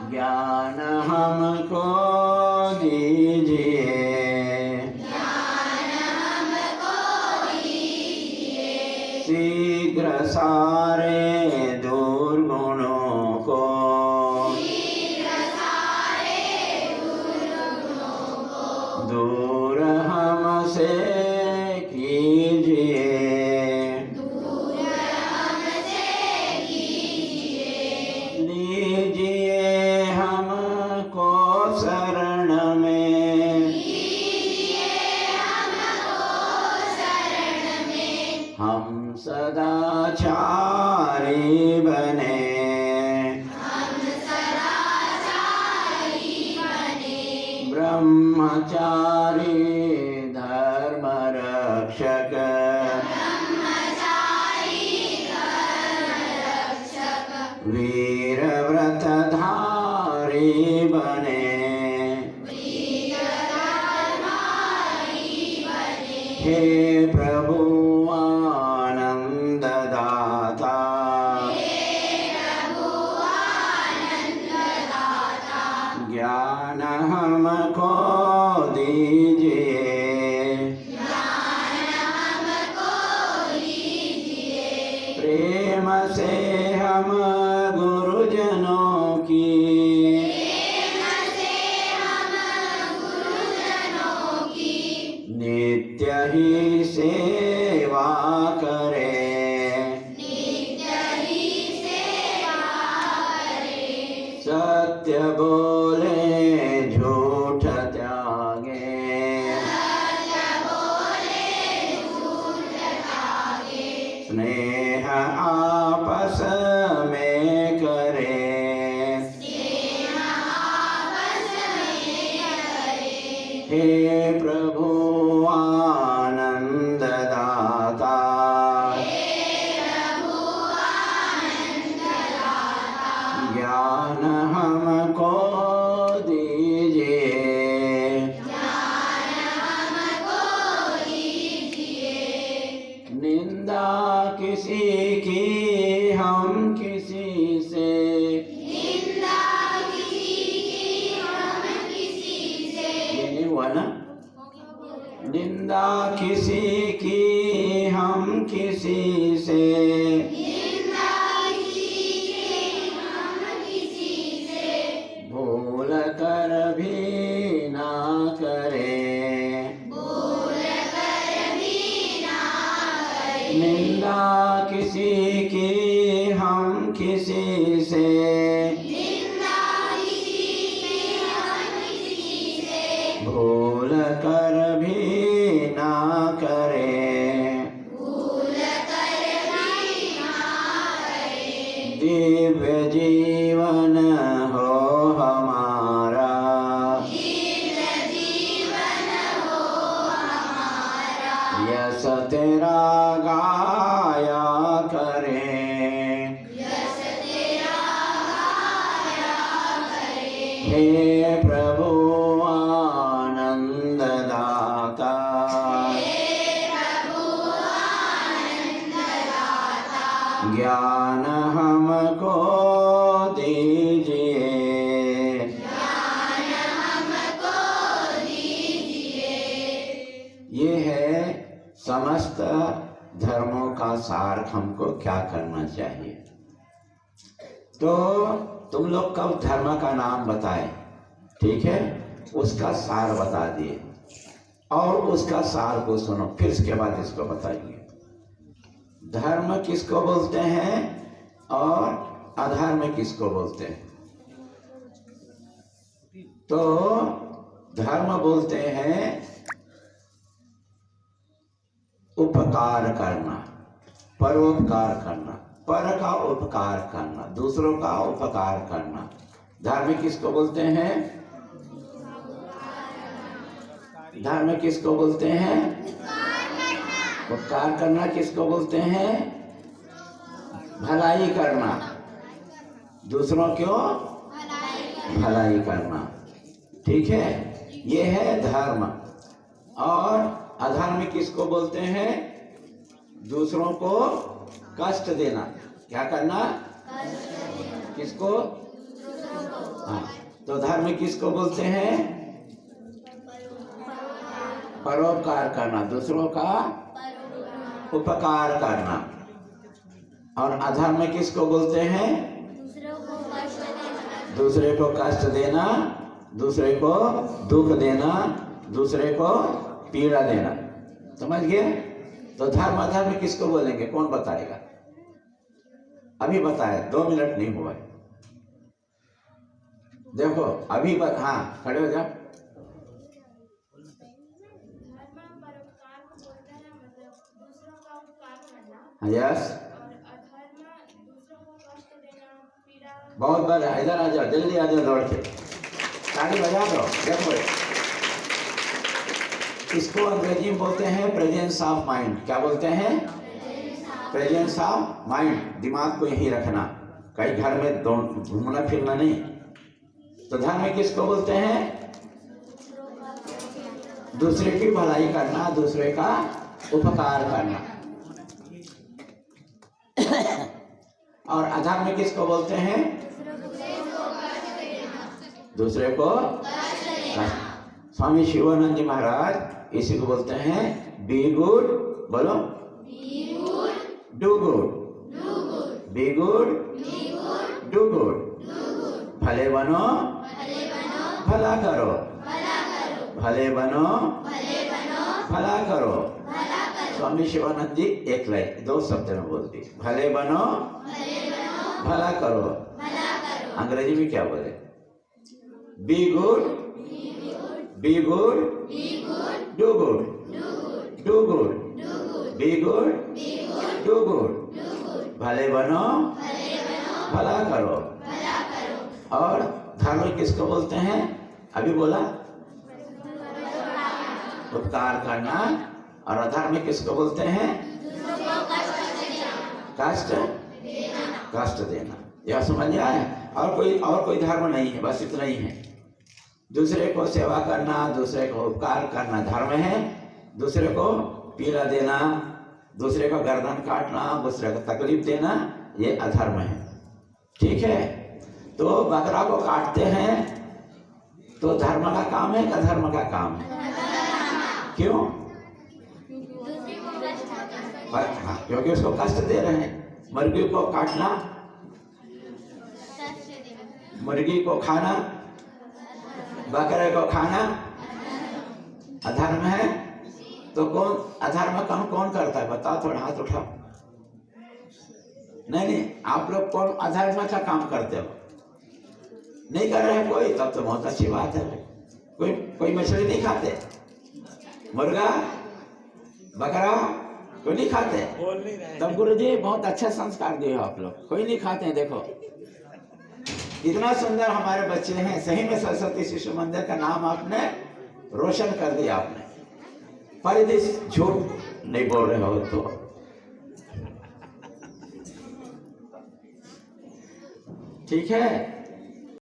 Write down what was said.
ज्ञान हमको दीजिए, शीघ्र सारे दुर्गुणों को, दूर हमसे कीजिए, लीजिए हमको शरण में, हम सदाचारी बने, ब्रह्मचारी धर्म रक्षक, वीर व्रतधारी बने, हे प्रभु आनंद दाता, ज्ञान हमको दीजिए, प्रेम से हम गुरुजनों की, नित्य ही सेवा करें, सत्य बोले झूठ त्यागे, स्नेह आपस में करें, हे प्रभु आनंद दाता, ज्ञान हमको दीजिए, निंदा किसी की हम किसी से, ये नहीं हुआ ना, निंदा किसी की हम किसी से, भूल कर भी ना करें, निंदा किसी की हम किसी से, भूल कर भी ना करें, दिव्य जीवन हो हमारा, यश तेरा गाया करें, हे प्रभु आनंद दाता, ज्ञान हमको दीजिए, ये है समस्त धर्मों का सार। हमको क्या करना चाहिए? तो तुम लोग कब धर्म का नाम बताए, ठीक है, उसका सार बता दिए, और उसका सार को सुनो, फिर इसके बाद इसको बताइए। धर्म किसको बोलते हैं और अधर्म किसको बोलते हैं? तो धर्म बोलते हैं उपकार करना, परोपकार करना, पर का उपकार करना, दूसरों का उपकार करना। धर्म किसको बोलते हैं? धर्म किसको बोलते हैं? उपकार करना किसको बोलते हैं? भलाई करना, दूसरों क्यों भलाई करना, ठीक है, ये है धर्म। और अधर्म किसको बोलते हैं? दूसरों को कष्ट देना। क्या करना? किसको? हाँ, तो धर्म किसको बोलते हैं? परोपकार करना, दूसरों का उपकार करना। और अधर्म किसको बोलते हैं? दूसरे को कष्ट देना, दूसरे को दुख देना, दूसरे को पीड़ा देना। समझ गए? तो धर्म अधर्म किसको बोलेंगे? कौन बताएगा? अभी बताए, 2 मिनट नहीं हुआ। देखो अभी हाँ, खड़े हो जाओ। यस, बहुत बढ़िया। इधर आ जाओ, जल्दी आ जाओ, दौड़ के ताली बजा दो। देखो इसको अंग्रेजी में बोलते हैं प्रेजेंस ऑफ माइंड। क्या बोलते हैं? Presence of mind. दिमाग को यहीं रखना, कहीं घर में घूमना फिरना नहीं। तो धर्म किसको बोलते हैं? दूसरे की भलाई करना, दूसरे का उपकार करना। और अधर्म किसको बोलते हैं? दूसरे को स्वामी शिवानंद जी महाराज इसी को बोलते हैं बी गुड। बोलो, do good, be good, do good. भले बनो, भला करो, भले बनो, भला करो। स्वामी शिवानंद जी एक लाइन 2 शब्द में बोलती, भले बनो, भला करो। अंग्रेजी में क्या बोले? Be good, be good, do good, do good, be good, do good. भले बनो, भला करो। और धर्म किसको बोलते हैं? अभी बोला, उपकार करना। और अधर्म किसको बोलते हैं? कष्ट देना। यह समझ आए? और कोई धर्म नहीं है, बस इतना ही है। दूसरे को सेवा करना, दूसरे को उपकार करना धर्म है। दूसरे को पीड़ा देना, दूसरे को गर्दन काटना, दूसरे को तकलीफ देना, ये अधर्म है। ठीक है? तो बकरा को काटते हैं तो धर्म का काम है, अधर्म का काम है? क्यों? हाँ, क्योंकि उसको कष्ट दे रहे हैं। मुर्गी को काटना, मुर्गी को खाना, बकरे को खाना अधर्म है। तो कौन अधर्म काम कौन करता है? बताओ, थोड़ा हाथ उठाओ। नहीं, आप लोग कौन अधर्म का काम करते हो? नहीं कर रहे कोई? तब तो बहुत अच्छी बात है। कोई मछली नहीं खाते? मुर्गा, बकरा कोई नहीं खाते? तब गुरुजी बहुत अच्छा संस्कार दिए हो आप लोग। कोई नहीं खाते हैं। देखो इतना सुंदर हमारे बच्चे हैं। सही में सरस्वती शिशु मंदिर का नाम आपने रोशन कर दिया। आपने पर यदि झूठ नहीं बोल रहे हो तो ठीक है।